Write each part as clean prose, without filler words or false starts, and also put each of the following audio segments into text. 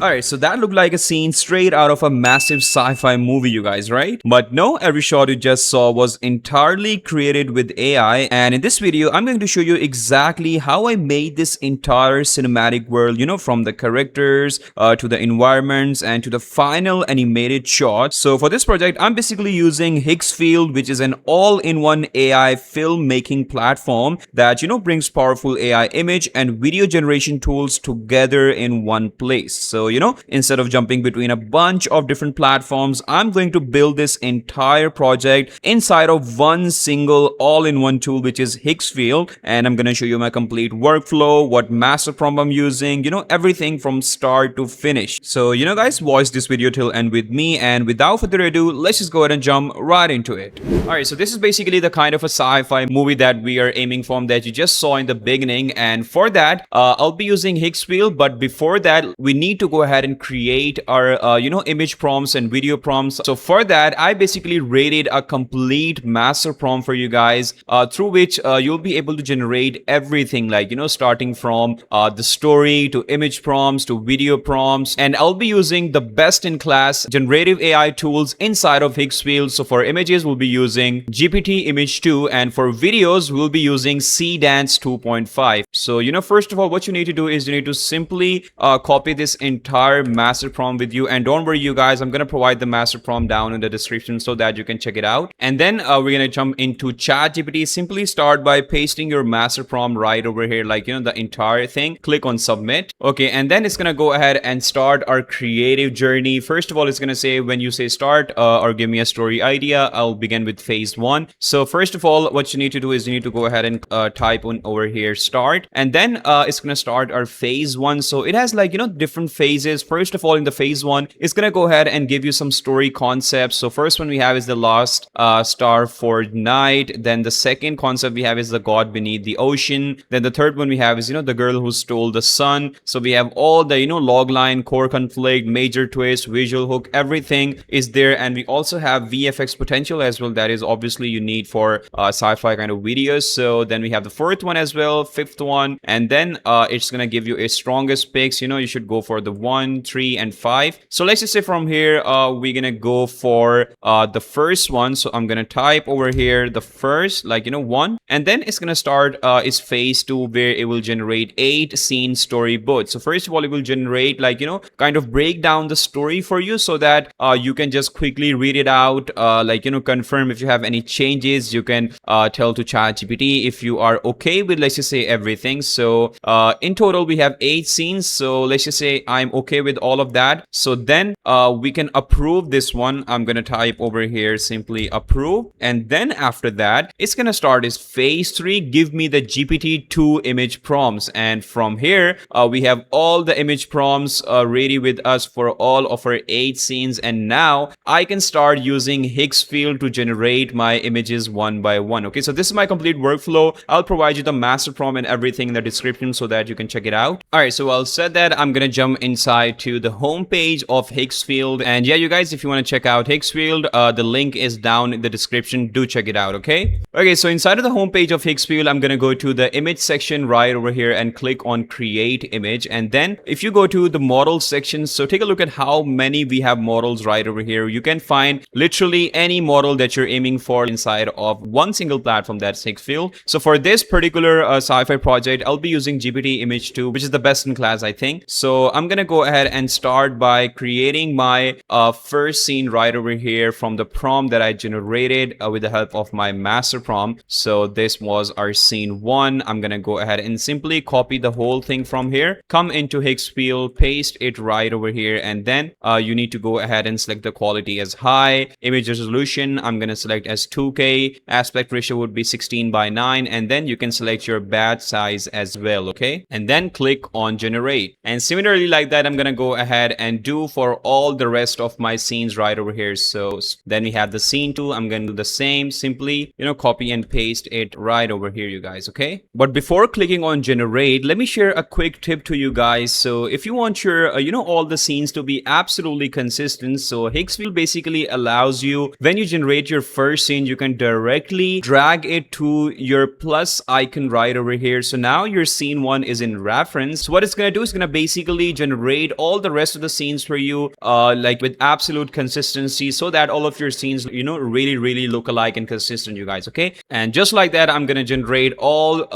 Alright, so that looked like a scene straight out of a massive sci-fi movie, you guys, right? But no, every shot you just saw was entirely created with AI, and in this video, I'm going to show you exactly how I made this entire cinematic world, from the characters to the environments and to the final animated shot. So for this project, I'm basically using Higgsfield, which is an all-in-one AI filmmaking platform that, brings powerful AI image and video generation tools together in one place. So, instead of jumping between a bunch of different platforms, I'm going to build this entire project inside of one single all-in-one tool, which is Higgsfield. And I'm going to show you my complete workflow, what master prompt I'm using, everything from start to finish. So, guys, watch this video till end with me. And without further ado, let's just go ahead and jump right into it. All right, so this is basically the kind of a sci-fi movie that we are aiming for that you just saw in the beginning. And for that, I'll be using Higgsfield. But before that, we need to go ahead and create our, image prompts and video prompts. So for that, I basically rated a complete master prompt for you guys, through which you'll be able to generate everything, like, starting from the story to image prompts to video prompts. And I'll be using the best in class generative AI tools inside of Higgsfield. So for images, we'll be using GPT Image 2, and for videos, we'll be using Cdance 2.5. So, first of all, what you need to do is you need to simply copy this entire master prompt with you. And don't worry, you guys, I'm going to provide the master prompt down in the description so that you can check it out. And then we're going to jump into ChatGPT. Simply start by pasting your master prompt right over here, like, the entire thing. Click on submit. Okay, and then it's going to go ahead and start our creative journey. First of all, it's going to say, when you say start or give me a story idea, I'll begin with phase 1. So first of all, what you need to do is you need to go ahead and type on over here start, and then it's going to start our phase 1. So it has like, different phases. First of all, in the phase 1, it's going to go ahead and give you some story concepts. So first one we have is the lost star for night. Then the second concept we have is the god beneath the ocean. Then the third one we have is, the girl who stole the sun. So we have all the, log line, core conflict, major twist, visual hook, everything is there. And we also have VFX potential as well. That is obviously you need for sci-fi kind of videos. So then we have the fourth one as well, fifth one, and then it's going to give you a strongest picks. You should go for the 1, 3, and 5. So let's just say from here, we're going to go for the first one. So I'm going to type over here the first, like, 1, and then it's going to start is phase 2, where it will generate 8 scene storyboards. So first of all, it will generate, like, kind of break down the story for you so that you can just quickly read it out, like, confirm if you have any changes. You can tell to ChatGPT if you are okay with, let's just say, everything. So in total, we have 8 scenes. So let's just say I'm okay with all of that. So then we can approve this one. I'm going to type over here simply approve. And then after that, it's going to start is phase 3. Give me the GPT-2 image prompts. And from here, we have all the image prompts ready with us for all of our 8 scenes. And now I can start using Higgsfield to generate my images one by one. Okay, so this is my complete workflow. I'll provide you the master prompt and everything in the description so that you can check it out. All right, so I'll said that I'm gonna jump inside to the home page of Higgsfield. And yeah, you guys, if you want to check out Higgsfield, the link is down in the description. Do check it out. Okay, so inside of the home page of Higgsfield, I'm gonna go to the image section right over here and click on create image. And then if you go to the model section, so take a look at how many we have models right over here. You can find literally any model that you're aiming for inside of one single platform, that's Higgsfield. So for this particular sci-fi project, I'll be using GPT Image 2, which is the best in class, I think. So I'm gonna go ahead and start by creating my first scene right over here from the prompt that I generated with the help of my master prompt. So this was our scene 1. I'm gonna go ahead and simply copy the whole thing from here, come into Higgsfield, paste it right over here, and then you need to go ahead and select the quality as high. Image resolution, I'm gonna select as 2K. Aspect ratio would be 16:9, and then you can select your batch size as well. Okay, and then click on generate. And similarly like that, I'm gonna go ahead and do for all the rest of my scenes right over here. So then we have the scene 2. I'm gonna do the same, simply copy and paste it right over here, you guys. Okay, but before clicking on generate, let me share a quick tip to you guys. So if you want your all the scenes to be absolutely consistent, so Higgsfield basically allows you, when you generate your first scene, you can directly drag it to your plus icon right over here. So now your scene 1 is in reference. So what it's gonna do is gonna basically generate generate all the rest of the scenes for you, like with absolute consistency, so that all of your scenes, really look alike and consistent, you guys. Okay, and just like that, I'm gonna generate all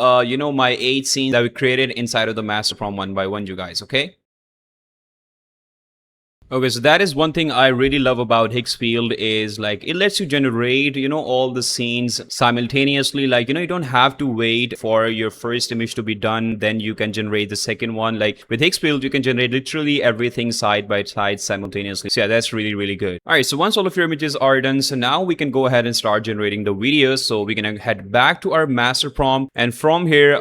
my 8 scenes that we created inside of the master prompt one by one, you guys. Okay. Okay, so that is one thing I really love about Higgsfield is like it lets you generate, all the scenes simultaneously. Like, you don't have to wait for your first image to be done, then you can generate the second one. Like with Higgsfield, you can generate literally everything side by side simultaneously. So yeah, that's really good. All right, so once all of your images are done, so now we can go ahead and start generating the videos. So we're gonna head back to our master prompt, and from here,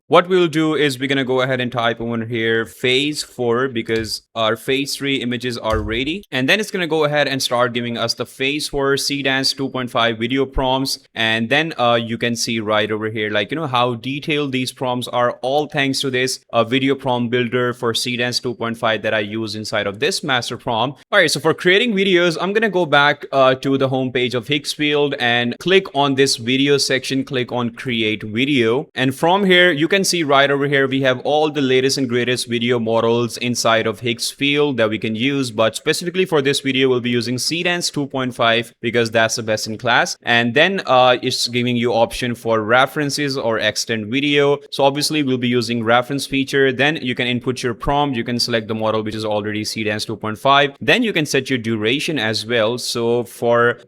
what we'll do is we're gonna go ahead and type over here phase 4 because our phase 3 images are ready, and then it's going to go ahead and start giving us the phase 4 Cdance 2.5 video prompts. And then you can see right over here, like, how detailed these prompts are, all thanks to this video prompt builder for Cdance 2.5 that I use inside of this master prompt. All right, so for creating videos, I'm going to go back to the home page of Higgsfield and click on this video section, click on create video, and from here you can see right over here we have all the latest and greatest video models inside of Higgsfield that we can use. But specifically for this video, we'll be using Cdance 2.5 because that's the best in class. And then it's giving you option for references or extend video. So obviously we'll be using reference feature. Then you can input your prompt. You can select the model which is already Cdance 2.5. Then you can set your duration as well. So for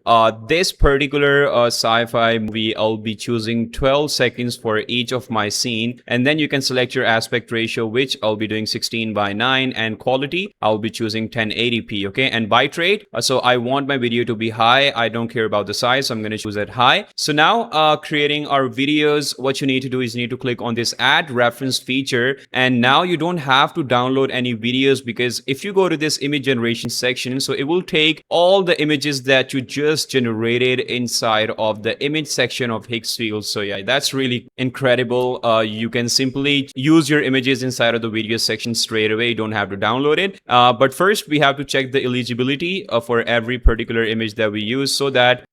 this particular sci-fi movie, I'll be choosing 12 seconds for each of my scene. And then you can select your aspect ratio, which I'll be doing 16:9, and quality I'll be choosing 1080p. Okay, and bitrate, so I want my video to be high. I don't care about the size, so I'm going to choose it high. So now creating our videos, what you need to do is you need to click on this add reference feature, and now you don't have to download any videos, because if you go to this image generation section, so it will take all the images that you just generated inside of the image section of Higgsfield. So yeah, that's really incredible. You can simply use your images inside of the video section straight away. You don't have to download it. But first we have to check the eligibility for every particular image that we use, so that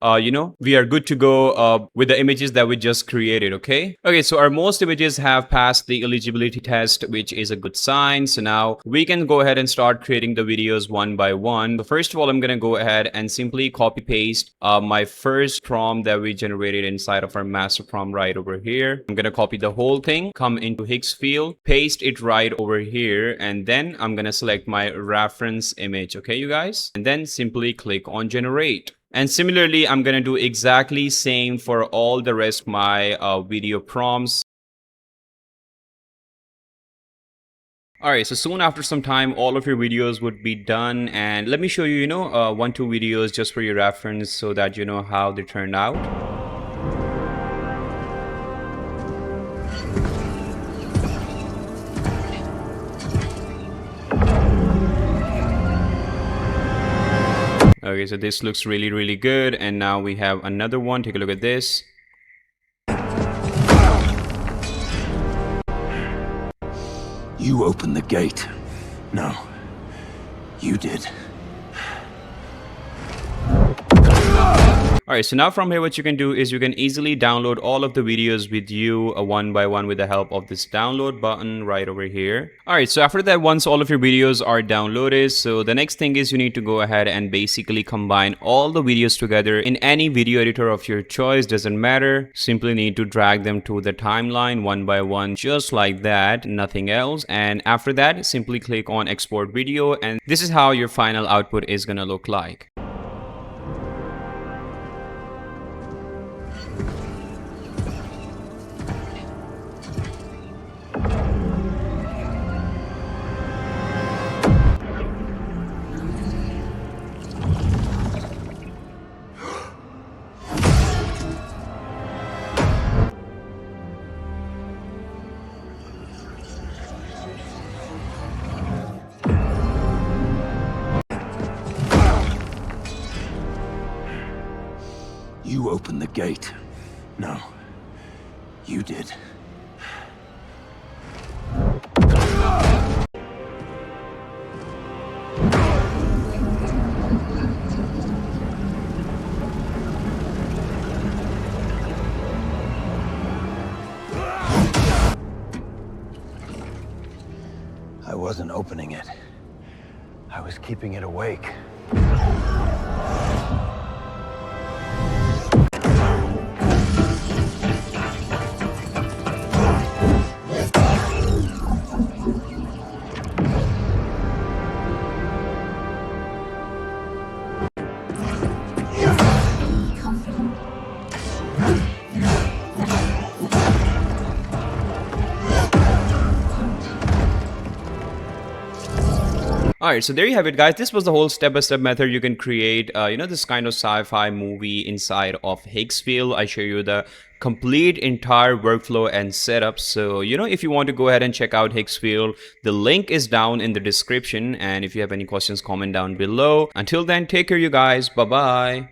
we are good to go with the images that we just created. Okay, so our most images have passed the eligibility test, which is a good sign. So now we can go ahead and start creating the videos one by one. So first of all, I'm gonna go ahead and simply copy paste my first prompt that we generated inside of our master prompt right over here. I'm gonna copy the whole thing, come into Higgsfield, paste it right over here, and then I'm gonna select my reference image. Okay, you guys, and then simply click on generate. And similarly, I'm gonna do exactly same for all the rest of my video prompts. Alright, so soon after some time, all of your videos would be done, and let me show you, 1-2 videos just for your reference so that you know how they turned out. Okay, so this looks really good, and now we have another one. Take a look at this. You opened the gate. No, you did. Alright, so now from here what you can do is you can easily download all of the videos with you one by one with the help of this download button right over here. Alright, so after that, once all of your videos are downloaded, so the next thing is you need to go ahead and basically combine all the videos together in any video editor of your choice. Doesn't matter, simply need to drag them to the timeline one by one, just like that, nothing else. And after that, simply click on export video, and this is how your final output is gonna look like. You opened the gate. No, you did. I wasn't opening it. I was keeping it awake. Alright, so there you have it, guys. This was the whole step-by-step method you can create, this kind of sci-fi movie inside of Higgsfield. I show you the complete entire workflow and setup. So, if you want to go ahead and check out Higgsfield, the link is down in the description. And if you have any questions, comment down below. Until then, take care, you guys. Bye-bye.